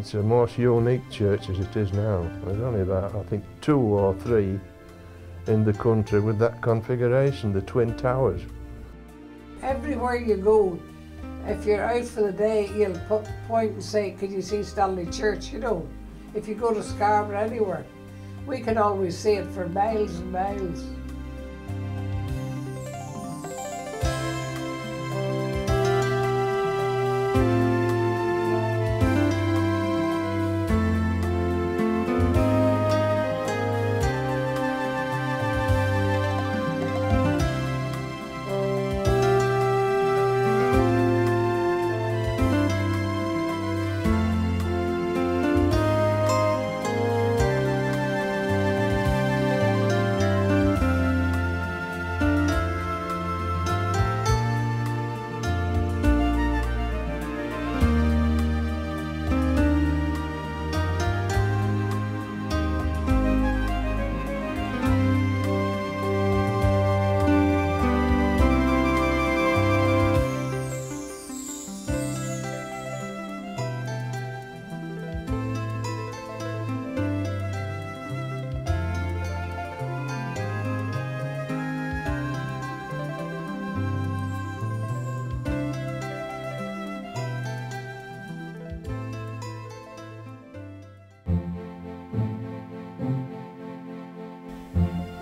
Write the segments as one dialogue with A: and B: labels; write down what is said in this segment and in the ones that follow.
A: it's a most unique church as it is now. There's only about, I think, 2 or 3 in the country with that configuration, the twin towers.
B: Everywhere you go, if you're out for the day, you'll point and say, could you see Stanley Church, you know? If you go to Scarborough, anywhere, we can always see it for miles and miles.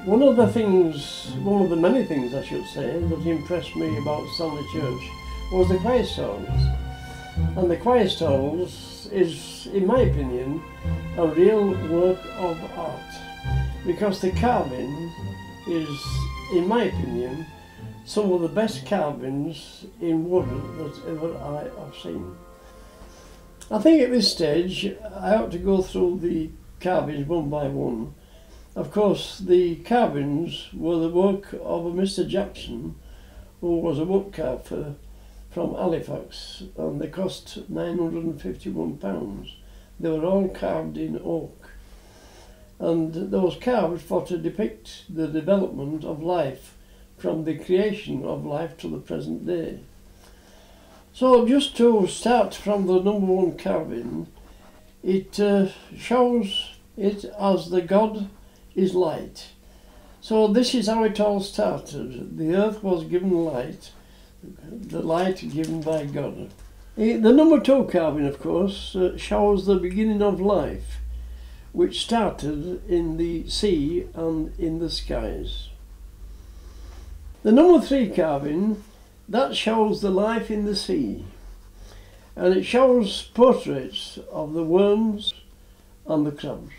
C: One of the many things I should say, that impressed me about Stanley Church was the choir stalls. And the choir stalls is, in my opinion, a real work of art, because the carving is, in my opinion, some of the best carvings in wood that ever I have seen. I think at this stage I ought to go through the carvings one by one. Of course, the carvings were the work of a Mr. Jackson, who was a woodcarver from Halifax, and they cost £951. They were all carved in oak, and those carved for to depict the development of life from the creation of life to the present day. So just to start from the #1 carving, it shows it as the God is light. So this is how it all started. The earth was given light, the light given by God. The #2 carving, of course, shows the beginning of life, which started in the sea and in the skies. The #3 carving, that shows the life in the sea, and it shows portraits of the worms and the crabs.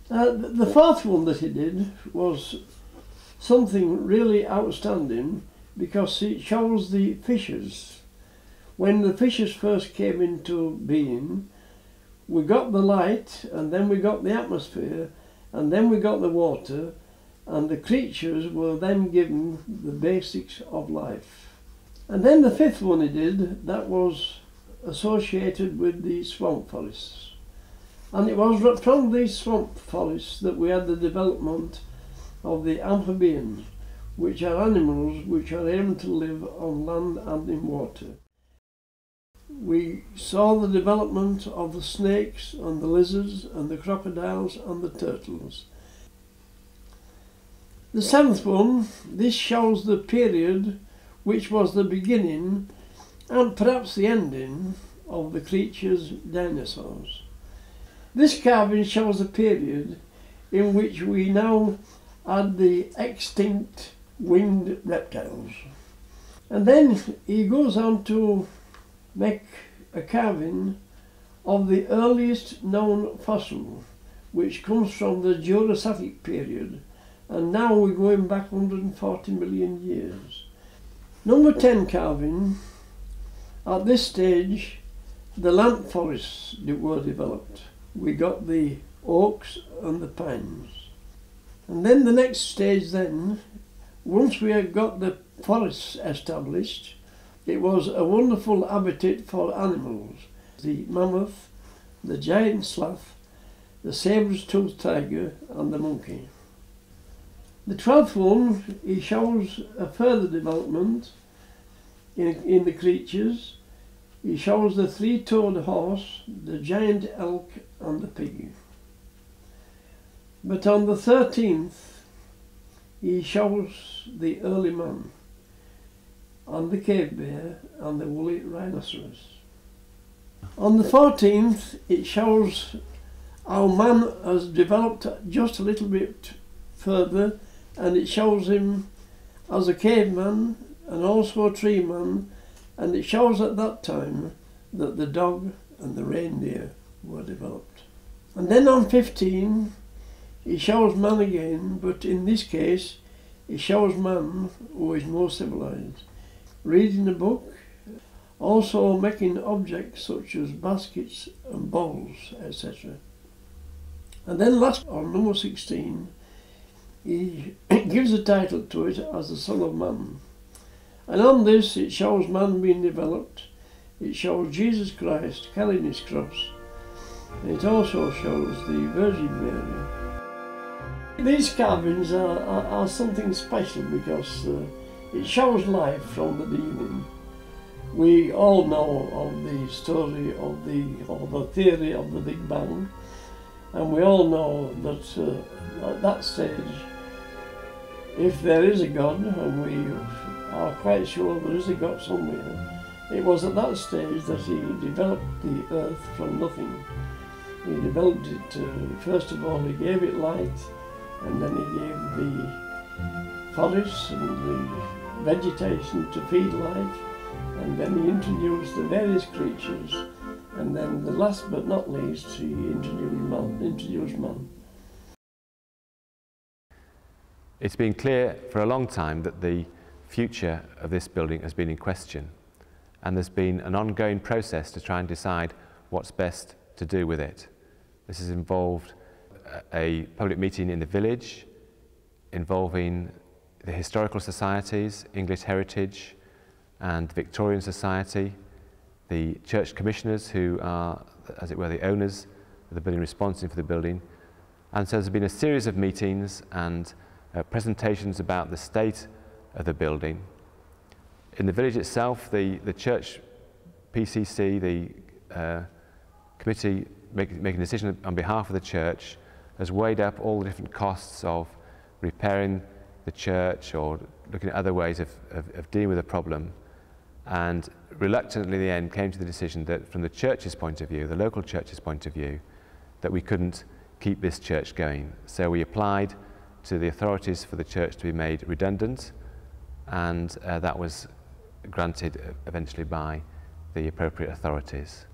C: The 4th one that he did was something really outstanding, because it shows the fishes. When the fishes first came into being, we got the light, and then we got the atmosphere, and then we got the water, and the creatures were then given the basics of life. And then the 5th one he did, that was associated with the swamp forests. And it was from these swamp forests that we had the development of the amphibians, which are animals which are able to live on land and in water. We saw the development of the snakes and the lizards and the crocodiles and the turtles. The 7th one, this shows the period which was the beginning and perhaps the ending of the creatures dinosaurs. This carving shows a period in which we now had the extinct winged reptiles. And then he goes on to make a carving of the earliest known fossil, which comes from the Jurassic period, and now we're going back 140 million years. #10 carving, at this stage the land forests were developed. We got the oaks and the pines. And then the next stage then, once we had got the forests established, it was a wonderful habitat for animals. The mammoth, the giant sloth, the sabre-toothed tiger and the monkey. The 12th one, he shows a further development in the creatures, he shows the three-toed horse, the giant elk and the pig. But on the 13th, he shows the early man, and the cave bear and the woolly rhinoceros. On the 14th, it shows how man has developed just a little bit further, and it shows him as a caveman and also a tree man, and it shows at that time that the dog and the reindeer were developed. And then on 15, he shows man again, but in this case, he shows man who is more civilized, reading a book, also making objects such as baskets and bowls, etc. And then last, on number 16, he gives a title to it as the Son of Man. And on this it shows man being developed, it shows Jesus Christ carrying his cross, and it also shows the Virgin Mary. These carvings are something special because it shows life from the beginning. We all know of the story of the theory of the Big Bang, and we all know that at that stage, if there is a God, and we are quite sure there is a God somewhere, it was at that stage that he developed the earth from nothing. He developed it, first of all he gave it light, and then he gave the forests and the vegetation to feed life, and then he introduced the various creatures, and then the last but not least he introduced man.
D: It's been clear for a long time that the future of this building has been in question, and there's been an ongoing process to try and decide what's best to do with it. This has involved a public meeting in the village involving the historical societies, English Heritage and the Victorian Society, the church commissioners who are, as it were, the owners of the building responsible for the building. And so there's been a series of meetings and presentations about the state of the building. In the village itself, the church PCC, the committee making a decision on behalf of the church, has weighed up all the different costs of repairing the church or looking at other ways of dealing with the problem, and reluctantly in the end came to the decision that from the church's point of view, the local church's point of view, that we couldn't keep this church going. So we applied to the authorities for the church to be made redundant, and that was granted eventually by the appropriate authorities.